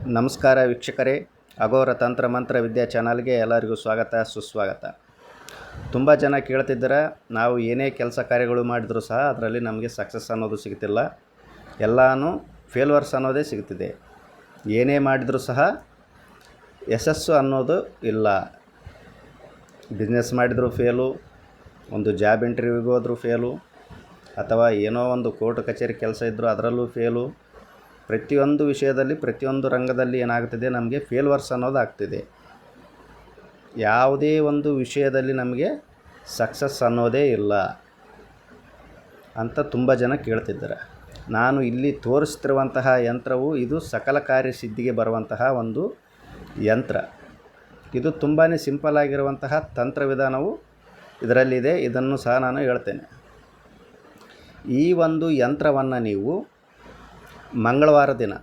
ನಮಸ್ಕಾರ ವೀಕ್ಷಕರೇ, ಅಘೋರ ತಂತ್ರ ಮಂತ್ರ ವಿದ್ಯಾ ಚಾನಲ್ಗೆ ಎಲ್ಲರಿಗೂ ಸ್ವಾಗತ ಸುಸ್ವಾಗತ. ತುಂಬ ಜನ ಕೇಳ್ತಿದ್ದಾರೆ, ನಾವು ಏನೇ ಕೆಲಸ ಕಾರ್ಯಗಳು ಮಾಡಿದರೂ ಸಹ ಅದರಲ್ಲಿ ನಮಗೆ ಸಕ್ಸಸ್ ಅನ್ನೋದು ಸಿಗ್ತಿಲ್ಲ, ಎಲ್ಲನೂ ಫೇಲ್ವರ್ಸ್ ಅನ್ನೋದೇ ಸಿಗ್ತಿದೆ. ಏನೇ ಮಾಡಿದರೂ ಸಹ ಯಶಸ್ಸು ಅನ್ನೋದು ಇಲ್ಲ. ಬಿಸ್ನೆಸ್ ಮಾಡಿದರೂ ಫೇಲು, ಒಂದು ಜಾಬ್ ಇಂಟರ್ವ್ಯೂಗೆ ಹೋದರೂ ಫೇಲು, ಅಥವಾ ಏನೋ ಒಂದು ಕೋರ್ಟ್ ಕಚೇರಿ ಕೆಲಸ ಇದ್ದರೂ ಅದರಲ್ಲೂ ಫೇಲು. ಪ್ರತಿಯೊಂದು ವಿಷಯದಲ್ಲಿ, ಪ್ರತಿಯೊಂದು ರಂಗದಲ್ಲಿ ಏನಾಗ್ತಿದೆ, ನಮಗೆ ಫೇಲ್ವರ್ಸ್ ಅನ್ನೋದು ಆಗ್ತಿದೆ. ಯಾವುದೇ ಒಂದು ವಿಷಯದಲ್ಲಿ ನಮಗೆ ಸಕ್ಸಸ್ ಅನ್ನೋದೇ ಇಲ್ಲ ಅಂತ ತುಂಬ ಜನ ಕೇಳ್ತಿದ್ದಾರೆ. ನಾನು ಇಲ್ಲಿ ತೋರಿಸ್ತಿರುವಂತಹ ಯಂತ್ರವು ಇದು ಸಕಲ ಕಾರ್ಯ ಸಿದ್ಧಿಗೆ ಬರುವಂತಹ ಒಂದು ಯಂತ್ರ. ಇದು ತುಂಬಾ ಸಿಂಪಲ್ ಆಗಿರುವಂತಹ ತಂತ್ರವಿಧಾನವು ಇದರಲ್ಲಿದೆ. ಇದನ್ನು ಸಹ ನಾನು ಹೇಳ್ತೇನೆ. ಈ ಒಂದು ಯಂತ್ರವನ್ನು ನೀವು ಮಂಗಳವಾರ ದಿನ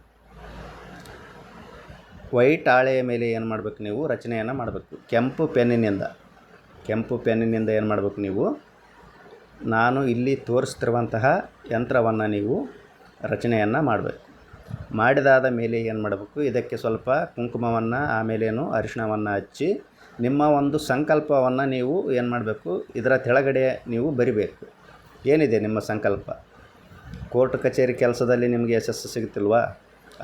ವೈಟ್ ಹಾಳೆಯ ಮೇಲೆ ಏನು ಮಾಡಬೇಕು, ನೀವು ರಚನೆಯನ್ನು ಮಾಡಬೇಕು. ಕೆಂಪು ಪೆನ್ನಿನಿಂದ ಏನು ಮಾಡಬೇಕು, ನೀವು ನಾನು ಇಲ್ಲಿ ತೋರಿಸ್ತಿರುವಂತಹ ಯಂತ್ರವನ್ನು ನೀವು ರಚನೆಯನ್ನು ಮಾಡಬೇಕು. ಮಾಡಿದಾದ ಮೇಲೆ ಏನು ಮಾಡಬೇಕು, ಇದಕ್ಕೆ ಸ್ವಲ್ಪ ಕುಂಕುಮವನ್ನು ಆಮೇಲೇನು ಅರಿಶಿಣವನ್ನು ಹಚ್ಚಿ ನಿಮ್ಮ ಒಂದು ಸಂಕಲ್ಪವನ್ನು ನೀವು ಏನು ಮಾಡಬೇಕು, ಇದರ ಕೆಳಗಡೆ ನೀವು ಬರಿಬೇಕು. ಏನಿದೆ ನಿಮ್ಮ ಸಂಕಲ್ಪ? ಕೋರ್ಟ್ ಕಚೇರಿ ಕೆಲಸದಲ್ಲಿ ನಿಮಗೆ ಯಶಸ್ಸು ಸಿಗುತ್ತಿಲ್ವಾ?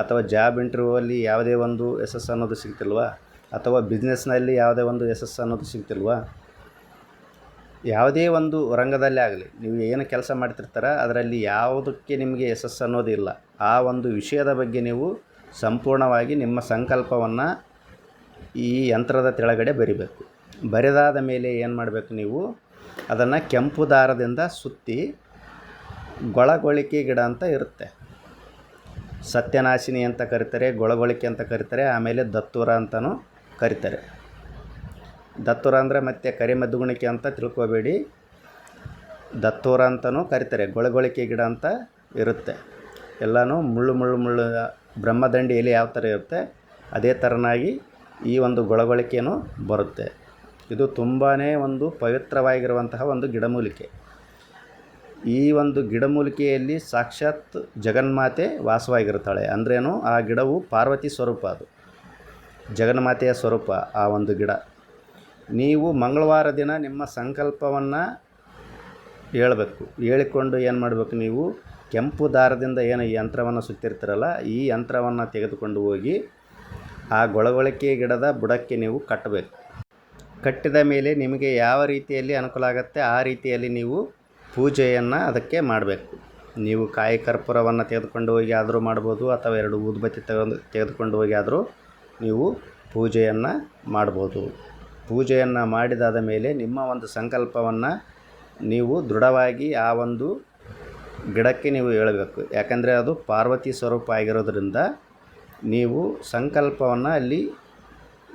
ಅಥವಾ ಜಾಬ್ ಇಂಟರ್ವ್ಯೂವಲ್ಲಿ ಯಾವುದೇ ಒಂದು ಯಶಸ್ಸು ಅನ್ನೋದು ಸಿಗ್ತಿಲ್ವಾ? ಅಥವಾ ಬಿಸ್ನೆಸ್ನಲ್ಲಿ ಯಾವುದೇ ಒಂದು ಯಶಸ್ಸು ಅನ್ನೋದು ಸಿಗ್ತಿಲ್ವಾ? ಯಾವುದೇ ಒಂದು ರಂಗದಲ್ಲೇ ಆಗಲಿ, ನೀವು ಏನು ಕೆಲಸ ಮಾಡ್ತಿರ್ತಾರ ಅದರಲ್ಲಿ ಯಾವುದಕ್ಕೆ ನಿಮಗೆ ಯಶಸ್ಸು ಅನ್ನೋದು ಇಲ್ಲ. ಆ ಒಂದು ವಿಷಯದ ಬಗ್ಗೆ ನೀವು ಸಂಪೂರ್ಣವಾಗಿ ನಿಮ್ಮ ಸಂಕಲ್ಪವನ್ನು ಈ ಯಂತ್ರದ ಕೆಳಗಡೆ ಬರಿಬೇಕು. ಬರೆದಾದ ಮೇಲೆ ಏನು ಮಾಡಬೇಕು, ನೀವು ಅದನ್ನು ಕೆಂಪು ದಾರದಿಂದ ಸುತ್ತಿ ಗೊಳಗೊಳಿಕೆ ಗಿಡ ಅಂತ ಇರುತ್ತೆ. ಸತ್ಯನಾಶಿನಿ ಅಂತ ಕರೀತಾರೆ, ಗೊಳಗೊಳಿಕೆ ಅಂತ ಕರೀತಾರೆ, ಆಮೇಲೆ ದತ್ತೂರ ಅಂತಲೂ ಕರೀತಾರೆ. ದತ್ತೂರ ಅಂದರೆ ಮತ್ತೆ ಕರಿಮದ್ದುಗುಣಿಕೆ ಅಂತ ತಿಳ್ಕೊಬೇಡಿ, ದತ್ತೂರ ಅಂತಲೂ ಕರೀತಾರೆ. ಗೊಳಗೊಳಿಕೆ ಗಿಡ ಅಂತ ಇರುತ್ತೆ. ಎಲ್ಲನೂ ಮುಳ್ಳು ಬ್ರಹ್ಮದಂಡಿ ಎಲೆ ಯಾವ ಥರ ಇರುತ್ತೆ ಅದೇ ಥರನಾಗಿ ಈ ಒಂದು ಗೊಳಗೊಳಿಕೆಯೂ ಬರುತ್ತೆ. ಇದು ತುಂಬಾ ಒಂದು ಪವಿತ್ರವಾಗಿರುವಂತಹ ಒಂದು ಗಿಡಮೂಲಿಕೆ. ಈ ಒಂದು ಗಿಡಮೂಲಿಕೆಯಲ್ಲಿ ಸಾಕ್ಷಾತ್ ಜಗನ್ಮಾತೆ ವಾಸವಾಗಿರ್ತಾಳೆ. ಅಂದ್ರೇನು, ಆ ಗಿಡವು ಪಾರ್ವತಿ ಸ್ವರೂಪ, ಅದು ಜಗನ್ಮಾತೆಯ ಸ್ವರೂಪ ಆ ಒಂದು ಗಿಡ. ನೀವು ಮಂಗಳವಾರ ದಿನ ನಿಮ್ಮ ಸಂಕಲ್ಪವನ್ನು ಹೇಳಬೇಕು. ಹೇಳಿಕೊಂಡು ಏನು ಮಾಡಬೇಕು, ನೀವು ಕೆಂಪು ದಾರದಿಂದ ಏನು ಈ ಯಂತ್ರವನ್ನು ಸುತ್ತಿರ್ತೀರಲ್ಲ, ಈ ಯಂತ್ರವನ್ನು ತೆಗೆದುಕೊಂಡು ಹೋಗಿ ಆ ಗೊಳಗೊಳಿಕೆ ಗಿಡದ ಬುಡಕ್ಕೆ ನೀವು ಕಟ್ಟಬೇಕು. ಕಟ್ಟಿದ ಮೇಲೆ ನಿಮಗೆ ಯಾವ ರೀತಿಯಲ್ಲಿ ಅನುಕೂಲ ಆಗುತ್ತೆ ಆ ರೀತಿಯಲ್ಲಿ ನೀವು ಪೂಜೆಯನ್ನು ಅದಕ್ಕೆ ಮಾಡಬೇಕು. ನೀವು ಕಾಯಿ ಕರ್ಪೂರವನ್ನು ತೆಗೆದುಕೊಂಡು ಹೋಗಿ ಆದರೂ ಮಾಡ್ಬೋದು, ಅಥವಾ 2 ಊದುಬತ್ತಿ ತೆಗೆದುಕೊಂಡು ಹೋಗಿ ಆದರೂ ನೀವು ಪೂಜೆಯನ್ನು ಮಾಡ್ಬೋದು. ಪೂಜೆಯನ್ನು ಮಾಡಿದಾದ ಮೇಲೆ ನಿಮ್ಮ ಒಂದು ಸಂಕಲ್ಪವನ್ನು ನೀವು ದೃಢವಾಗಿ ಆ ಒಂದು ಗಿಡಕ್ಕೆ ನೀವು ಹೇಳಬೇಕು. ಯಾಕಂದರೆ ಅದು ಪಾರ್ವತಿ ಸ್ವರೂಪ ಆಗಿರೋದ್ರಿಂದ ನೀವು ಸಂಕಲ್ಪವನ್ನು ಅಲ್ಲಿ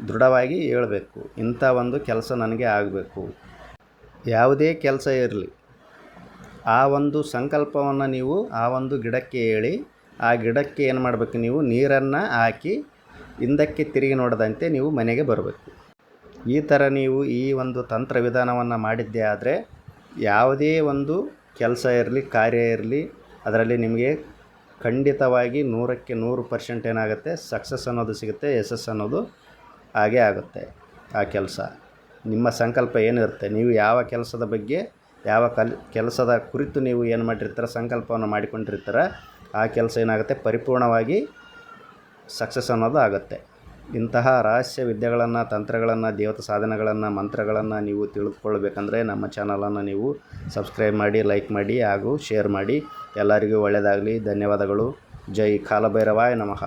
ದೃಢವಾಗಿ ಹೇಳಬೇಕು. ಇಂಥ ಒಂದು ಕೆಲಸ ನನಗೆ ಆಗಬೇಕು. ಯಾವುದೇ ಕೆಲಸ ಇರಲಿ, ಆ ಒಂದು ಸಂಕಲ್ಪವನ್ನು ನೀವು ಆ ಒಂದು ಗಿಡಕ್ಕೆ ಹೇಳಿ, ಆ ಗಿಡಕ್ಕೆ ಏನು ಮಾಡಬೇಕು, ನೀವು ನೀರನ್ನು ಹಾಕಿ ಹಿಂದಕ್ಕೆ ತಿರುಗಿ ನೋಡದಂತೆ ನೀವು ಮನೆಗೆ ಬರಬೇಕು. ಈ ಥರ ನೀವು ಈ ಒಂದು ತಂತ್ರ ವಿಧಾನವನ್ನು ಮಾಡಿದ್ದೇ ಆದರೆ ಯಾವುದೇ ಒಂದು ಕೆಲಸ ಇರಲಿ, ಕಾರ್ಯ ಇರಲಿ, ಅದರಲ್ಲಿ ನಿಮಗೆ ಖಂಡಿತವಾಗಿ 100ಕ್ಕೆ 100% ಏನಾಗುತ್ತೆ, ಸಕ್ಸಸ್ ಅನ್ನೋದು ಸಿಗುತ್ತೆ, ಯಶಸ್ಸು ಅನ್ನೋದು ಹಾಗೇ ಆಗುತ್ತೆ. ಆ ಕೆಲಸ ನಿಮ್ಮ ಸಂಕಲ್ಪ ಏನಿರುತ್ತೆ, ನೀವು ಯಾವ ಕೆಲಸದ ಬಗ್ಗೆ, ಯಾವ ಕೆಲಸದ ಕುರಿತು ನೀವು ಏನು ಮಾಡಿರ್ತೀರ, ಸಂಕಲ್ಪವನ್ನು ಮಾಡಿಕೊಂಡಿರ್ತೀರ, ಆ ಕೆಲಸ ಏನಾಗುತ್ತೆ, ಪರಿಪೂರ್ಣವಾಗಿ ಸಕ್ಸಸ್ ಅನ್ನೋದು ಆಗುತ್ತೆ. ಇಂತಹ ರಹಸ್ಯ ವಿದ್ಯೆಗಳನ್ನು, ತಂತ್ರಗಳನ್ನು, ದೇವತಾ ಸಾಧನೆಗಳನ್ನು, ಮಂತ್ರಗಳನ್ನು ನೀವು ತಿಳಿದುಕೊಳ್ಬೇಕಂದ್ರೆ ನಮ್ಮ ಚಾನಲನ್ನು ನೀವು ಸಬ್ಸ್ಕ್ರೈಬ್ ಮಾಡಿ, ಲೈಕ್ ಮಾಡಿ ಹಾಗೂ ಶೇರ್ ಮಾಡಿ. ಎಲ್ಲರಿಗೂ ಒಳ್ಳೆಯದಾಗಲಿ. ಧನ್ಯವಾದಗಳು. ಜೈ ಕಾಲಭೈರವಾಯ ನಮಃ.